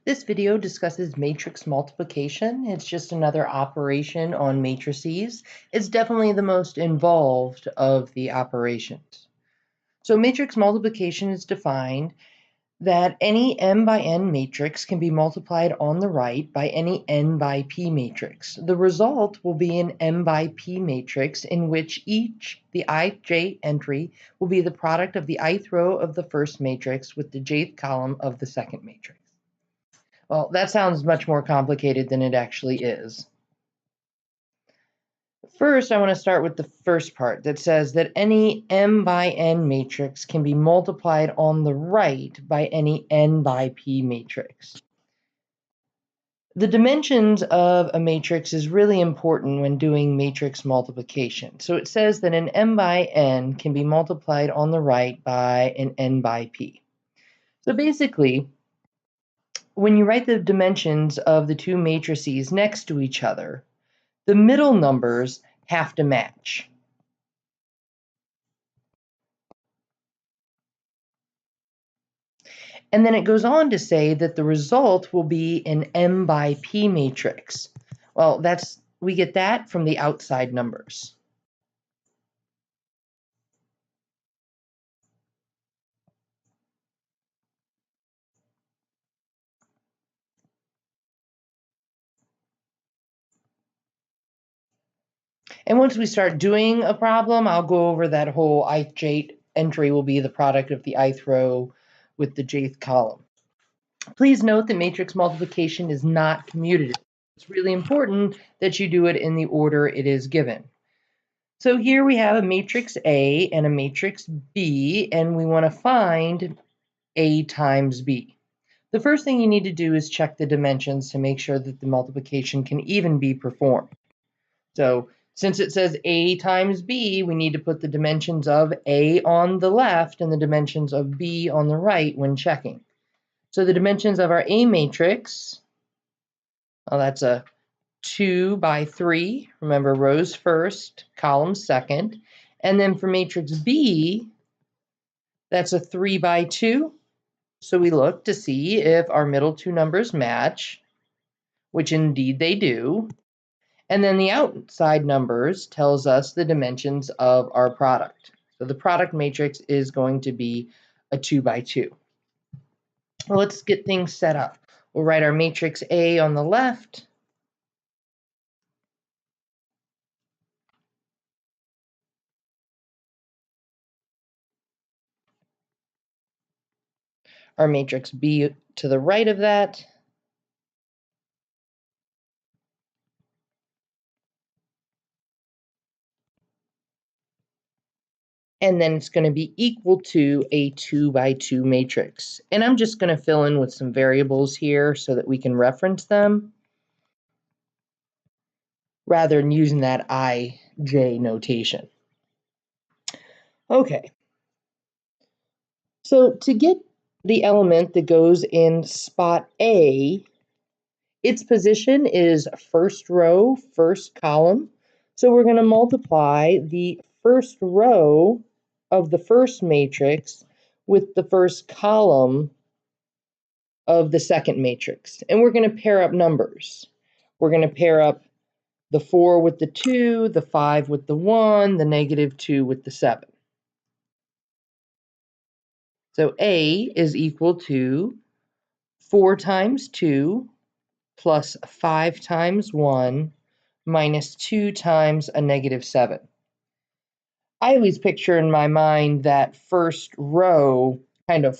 This video discusses matrix multiplication. It's just another operation on matrices. It's definitely the most involved of the operations. So matrix multiplication is defined that any m by n matrix can be multiplied on the right by any n by p matrix. The result will be an m by p matrix in which the ij entry will be the product of the ith row of the first matrix with the jth column of the second matrix. Well, that sounds much more complicated than it actually is. First, I want to start with the first part that says that any m by n matrix can be multiplied on the right by any n by p matrix. The dimensions of a matrix is really important when doing matrix multiplication. So it says that an m by n can be multiplied on the right by an n by p. So basically, when you write the dimensions of the two matrices next to each other, the middle numbers have to match. And then it goes on to say that the result will be an m by p matrix. Well, we get that from the outside numbers. And once we start doing a problem, I'll go over that whole ith entry will be the product of the ith row with the jth column. Please note that matrix multiplication is not commutative. It's really important that you do it in the order it is given. So here we have a matrix A and a matrix B, and we want to find A times B. The first thing you need to do is check the dimensions to make sure that the multiplication can even be performed. So since it says A times B, we need to put the dimensions of A on the left and the dimensions of B on the right when checking. So the dimensions of our A matrix, well, that's a 2 by 3. Remember, rows first, columns second. And then for matrix B, that's a 3 by 2. So we look to see if our middle two numbers match, which indeed they do. And then the outside numbers tells us the dimensions of our product. So the product matrix is going to be a 2 by 2. Well, let's get things set up. We'll write our matrix A on the left. Our matrix B to the right of that. And then it's going to be equal to a 2 by 2 matrix. And I'm just going to fill in with some variables here so that we can reference them rather than using that IJ notation. Okay. So to get the element that goes in spot A, its position is first row, first column. So we're going to multiply the first row of the first matrix with the first column of the second matrix. And we're going to pair up numbers. We're going to pair up the 4 with the 2, the 5 with the 1, the -2 with the 7. So A is equal to 4 times 2 plus 5 times 1 minus 2 times a -7. I always picture in my mind that first row kind of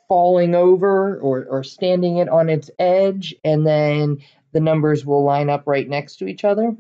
falling over or standing it on its edge, and then the numbers will line up right next to each other.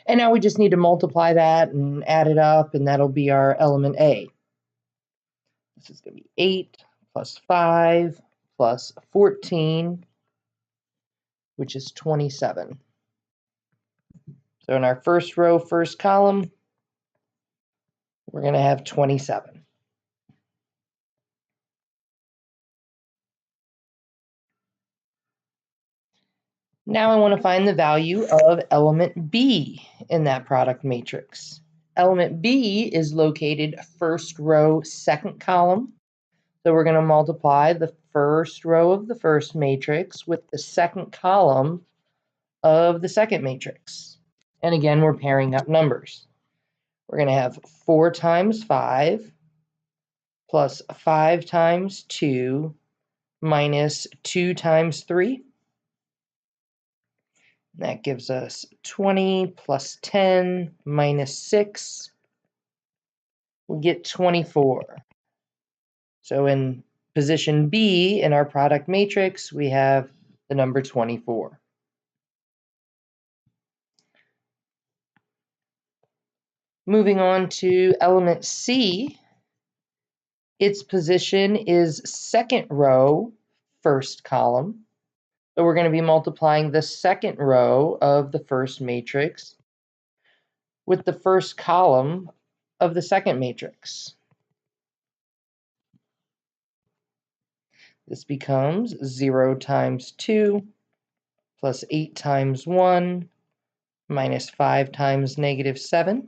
And now we just need to multiply that and add it up, and that'll be our element A. This is going to be 8 plus 5 plus 14, which is 27. So in our first row, first column, we're going to have 27. Now I want to find the value of element B in that product matrix. Element B is located first row, second column. So we're going to multiply the first row of the first matrix with the second column of the second matrix. And again, we're pairing up numbers. We're going to have 4 times 5 plus 5 times 2 minus 2 times 3. That gives us 20 plus 10 minus 6. We get 24. So in position B in our product matrix, we have the number 24. Moving on to element C, its position is second row, first column. So we're going to be multiplying the second row of the first matrix with the first column of the second matrix. This becomes 0 times 2 plus 8 times 1 minus 5 times negative 7.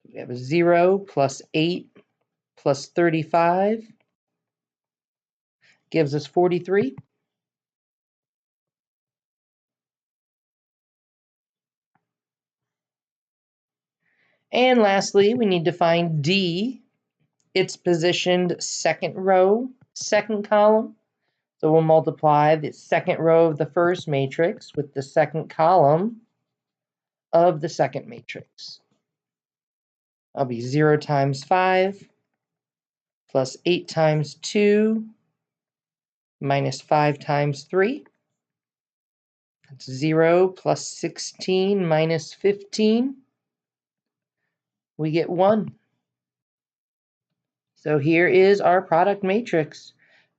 We have a 0 plus 8 plus 35 gives us 43. And lastly, we need to find D. It's positioned second row, second column. So we'll multiply the second row of the first matrix with the second column of the second matrix. That'll be 0 times 5 plus 8 times 2 minus 5 times 3. That's 0 plus 16 minus 15. We get 1. So here is our product matrix,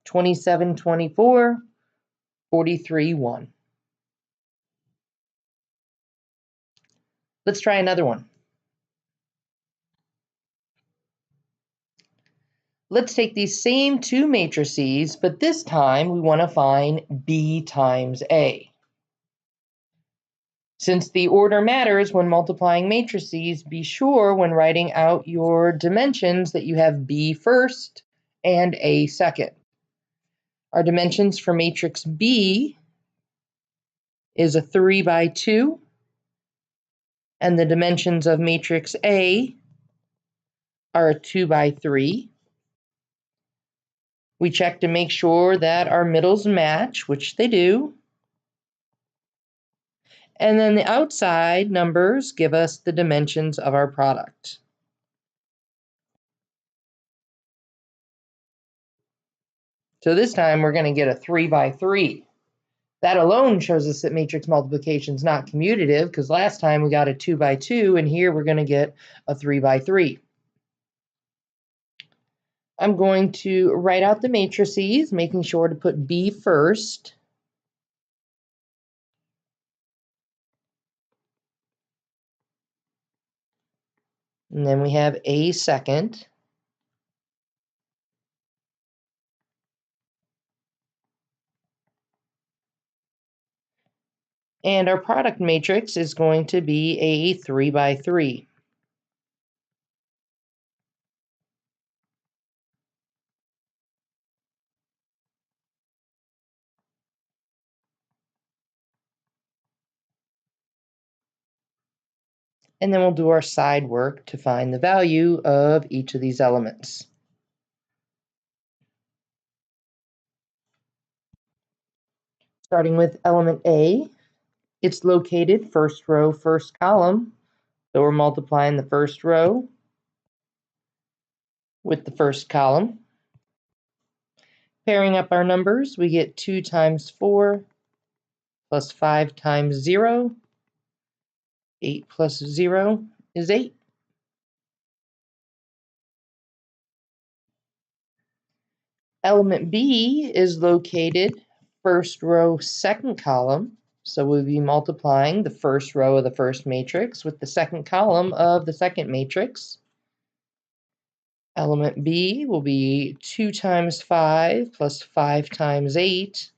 27, 24, 43, 1. Let's try another one. Let's take these same two matrices, but this time we want to find B times A. Since the order matters when multiplying matrices, be sure when writing out your dimensions that you have B first and A second. Our dimensions for matrix B is a 3 by 2, and the dimensions of matrix A are a 2 by 3. We check to make sure that our middles match, which they do. And then the outside numbers give us the dimensions of our product. So this time we're going to get a 3 by 3. That alone shows us that matrix multiplication is not commutative, because last time we got a 2 by 2, and here we're going to get a 3 by 3. I'm going to write out the matrices, making sure to put B first. And then we have A second. And our product matrix is going to be a 3 by 3. And then we'll do our side work to find the value of each of these elements. Starting with element A, it's located first row, first column. So we're multiplying the first row with the first column. Pairing up our numbers, we get 2 times 4 plus 5 times 0. 8 plus 0 is 8. Element B is located first row, second column. So we'll be multiplying the first row of the first matrix with the second column of the second matrix. Element B will be 2 times 5 plus 5 times 8.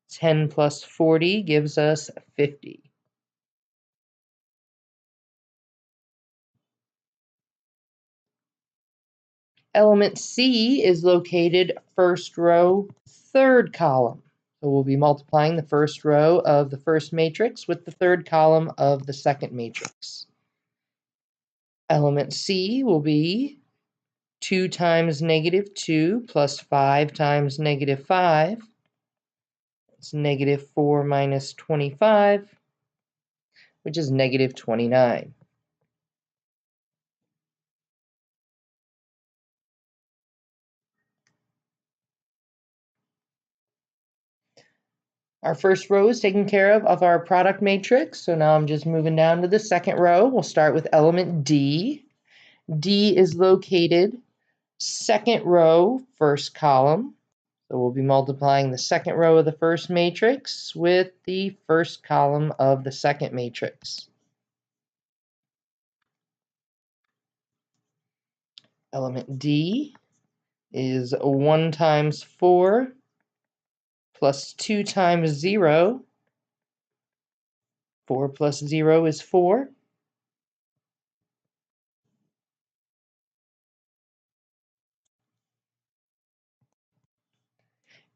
10 plus 40 gives us 50. Element C is located first row, third column. So we'll be multiplying the first row of the first matrix with the third column of the second matrix. Element C will be 2 times negative 2 plus 5 times negative 5. It's negative 4 minus 25, which is negative 29. Our first row is taken care of our product matrix. So now I'm just moving down to the second row. We'll start with element D. D is located second row, first column. So we'll be multiplying the second row of the first matrix with the first column of the second matrix. Element D is 1 times 4 plus 2 times 0. 4 plus 0 is 4.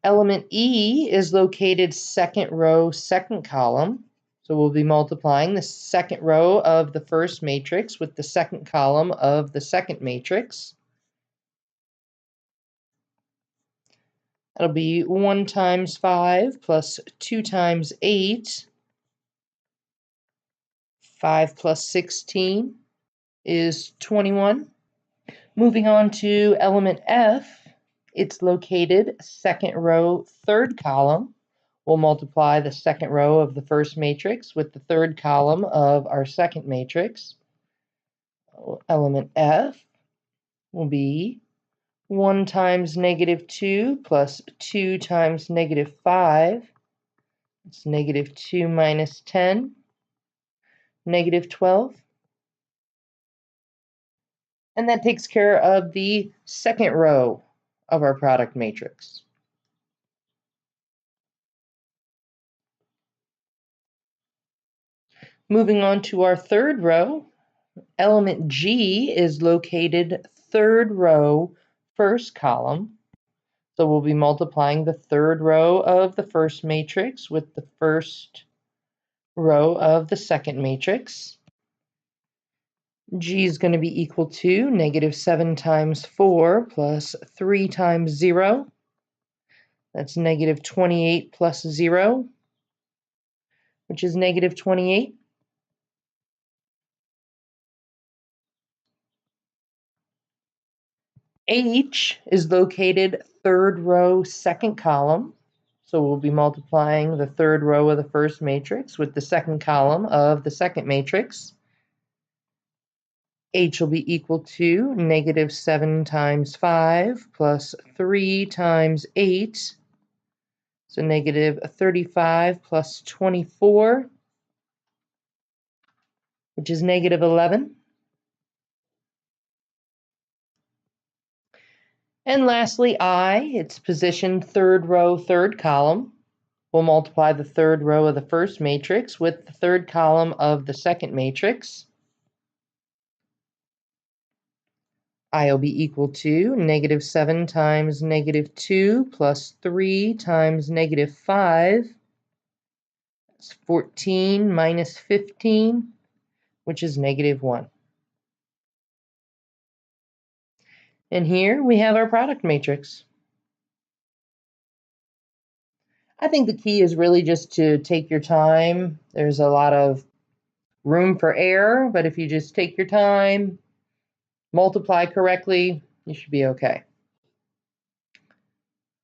Element E is located second row, second column. So we'll be multiplying the second row of the first matrix with the second column of the second matrix. That'll be 1 times 5 plus 2 times 8. 5 plus 16 is 21. Moving on to element F, it's located second row, third column. We'll multiply the second row of the first matrix with the third column of our second matrix. Element F will be 1 times negative 2 plus 2 times negative 5. It's negative 2 minus 10, negative 12. And that takes care of the second row of our product matrix. Moving on to our third row, element G is located third row, first column. So we'll be multiplying the third row of the first matrix with the first row of the second matrix. G is going to be equal to negative 7 times 4 plus 3 times 0. That's negative 28 plus 0, which is negative 28. H is located third row, second column. So we'll be multiplying the third row of the first matrix with the second column of the second matrix. H will be equal to negative 7 times 5 plus 3 times 8. So negative 35 plus 24, which is negative 11. And lastly, I, it's positioned third row, third column. We'll multiply the third row of the first matrix with the third column of the second matrix. I will be equal to negative 7 times negative 2 plus 3 times negative 5. It's 14 minus 15, which is negative 1. And here we have our product matrix. I think the key is really just to take your time. There's a lot of room for error, but if you just take your time, multiply correctly, you should be okay.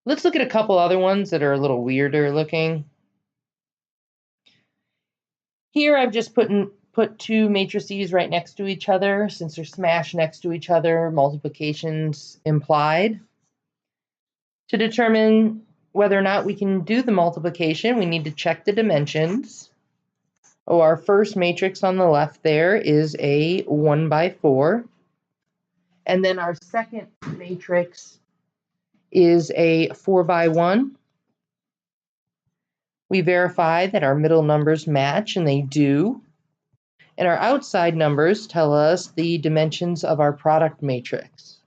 Let's look at a couple other ones that are a little weirder looking. Here I've just put two matrices right next to each other. Since they're smashed next to each other, multiplication's implied. To determine whether or not we can do the multiplication, we need to check the dimensions. Oh, our first matrix on the left there is a 1 by 4. And then our second matrix is a 4 by 1. We verify that our middle numbers match, and they do. And our outside numbers tell us the dimensions of our product matrix.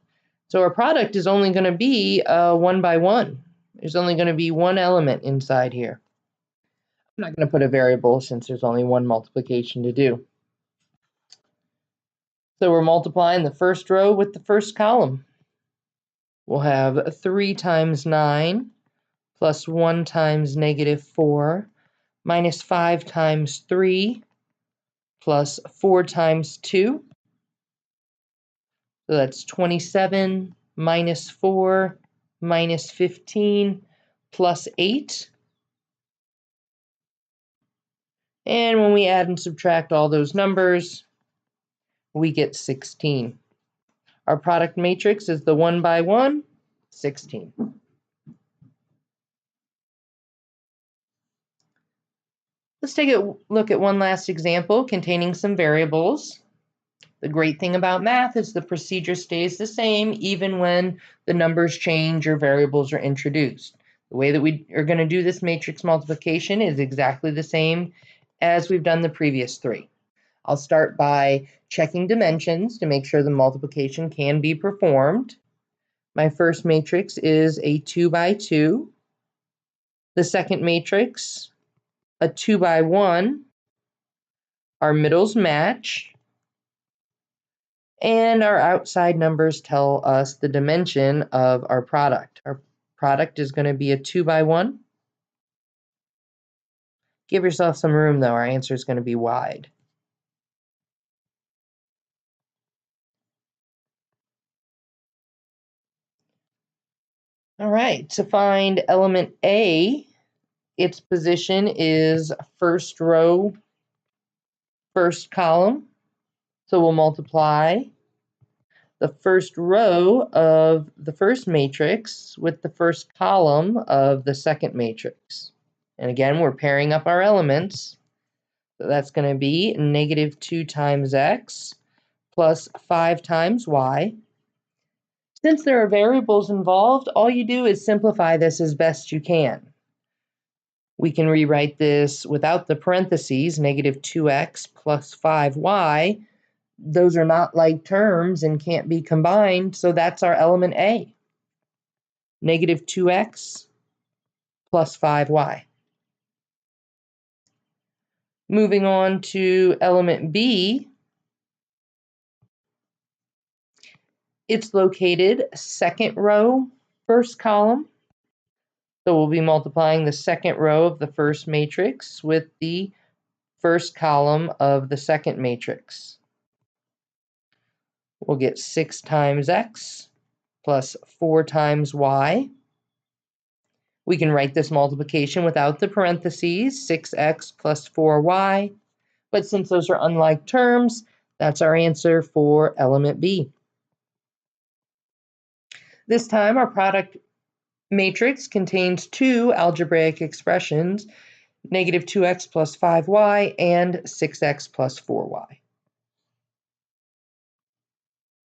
So our product is only going to be 1 by 1. There's only going to be one element inside here. I'm not going to put a variable since there's only one multiplication to do. So we're multiplying the first row with the first column. We'll have 3 times 9 plus 1 times -4 minus 5 times 3 plus 4 times 2. So that's 27 minus 4 minus 15 plus 8. And when we add and subtract all those numbers, we get 16. Our product matrix is the 1 by 1, 16. Let's take a look at one last example containing some variables. The great thing about math is the procedure stays the same even when the numbers change or variables are introduced. The way that we are going to do this matrix multiplication is exactly the same as we've done the previous three. I'll start by checking dimensions to make sure the multiplication can be performed. My first matrix is a 2 by 2. The second matrix, a 2 by 1. Our middles match. And our outside numbers tell us the dimension of our product. Our product is going to be a 2 by 1. Give yourself some room, though. Our answer is going to be wide. All right, to find element A, its position is first row, first column. So we'll multiply the first row of the first matrix with the first column of the second matrix. And again, we're pairing up our elements. So that's going to be -2 times x plus 5 times y. Since there are variables involved, all you do is simplify this as best you can. We can rewrite this without the parentheses, -2x plus 5y. Those are not like terms and can't be combined, so that's our element A. -2x plus 5y. Moving on to element B, it's located second row, first column. So we'll be multiplying the second row of the first matrix with the first column of the second matrix. We'll get 6 times x plus 4 times y. We can write this multiplication without the parentheses, 6x plus 4y. But since those are unlike terms, that's our answer for element B. This time, our product matrix contains two algebraic expressions, -2x plus 5y and 6x plus 4y.